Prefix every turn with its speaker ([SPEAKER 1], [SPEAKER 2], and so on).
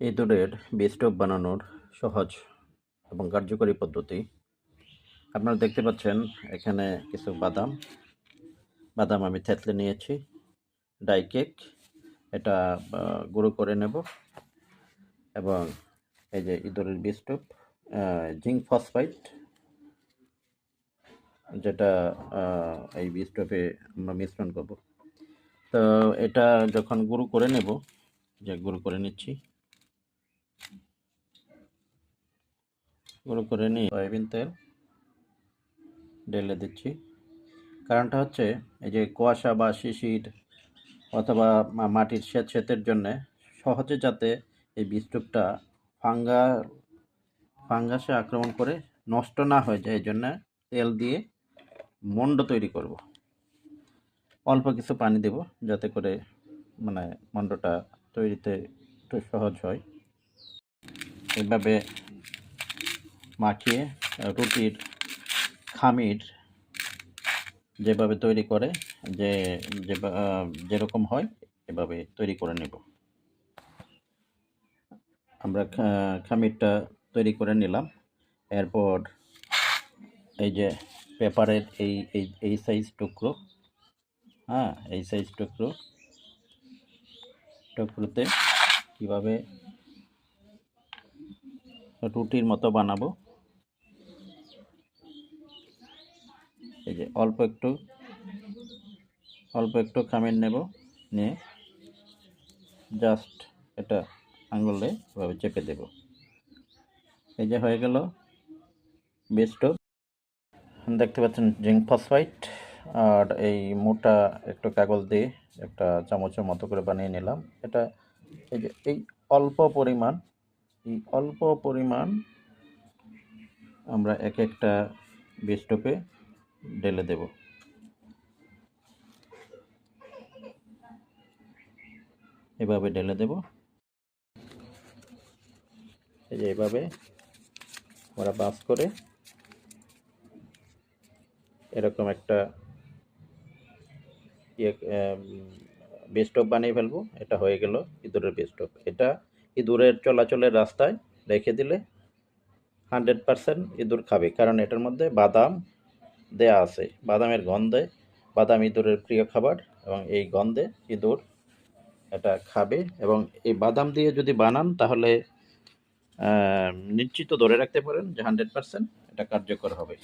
[SPEAKER 1] ইঁদুরের স্টোভ বানানোর সহজ এবং কার্যকরী পদ্ধতি। আপনারা দেখতে পাচ্ছেন এখানে কিছু বাদাম আমি থেতলে নিয়েছি। ডাই কেক এটা গুঁড়ো করে নেব এবং এই যে ইঁদুরের স্টোভ জিঙ্ক ফসফাইড, যেটা এই স্টোভে আমরা মিশ্রণ করব। তো এটা যখন গুঁড়ো করে নেব, গুঁড়ো করে নিচ্ছি। গুঁড়ো করে নিয়ে সয়াবিন তেল ঢেলে দিচ্ছি। কারণটা হচ্ছে এই যে কুয়াশা বা শিশির অথবা মাটির সেচের জন্য সহজে যাতে এই স্টোভটা ফাঙ্গাসে আক্রমণ করে নষ্ট না হয়ে যায়, এই জন্য তেল দিয়ে মণ্ড তৈরি করব। অল্প কিছু পানি দেব যাতে করে মণ্ডটা তৈরিতে একটু সহজ হয়। এভাবে মাখিয়ে রুটির খামির যেভাবে তৈরি করে যেরকম হয় এভাবে তৈরি করে নেব। আমরা খামিরটা তৈরি করে নিলাম। এরপর এই যে পেপারের এই সাইজ টুকরো, এই সাইজ টুকরোতে কীভাবে রুটির মতো বানাবো। এই যে অল্প একটু খামির নেব, নিয়ে জাস্ট এটা আঙুলে এভাবে চেপে দেব। এই যে হয়ে গেল স্টোভ। দেখতে পাচ্ছেন জিঙ্ক ফসফাইড আর এই মোটা একটু কাগজ দিয়ে একটা চামচের মতো করে বানিয়ে নিলাম। এটা এই যে এই অল্প পরিমাণ আমরা এক একটা স্টোভে ঢেলে দেব। এভাবে ঢেলে দেব। এই যে এভাবে আমরা বাস করে এরকম একটা স্টোভ বানিয়ে ফেলবো। এটা হয়ে গেল ইঁদুরের স্টোভ। এটা ইঁদুরের চলাচলের রাস্তায় রেখে দিলে 100% ইঁদুর খাবে, কারণ এটার মধ্যে বাদাম দেয়া আছে। বাদামের গন্ধে, বাদাম ইঁদুরের প্রিয় খাবার, এবং এই গন্ধে ইঁদুর এটা খাবে। এবং এই বাদাম দিয়ে যদি বানান তাহলে নিশ্চিত ধরে রাখতে পারেন যে 100% এটা কার্যকর হবে।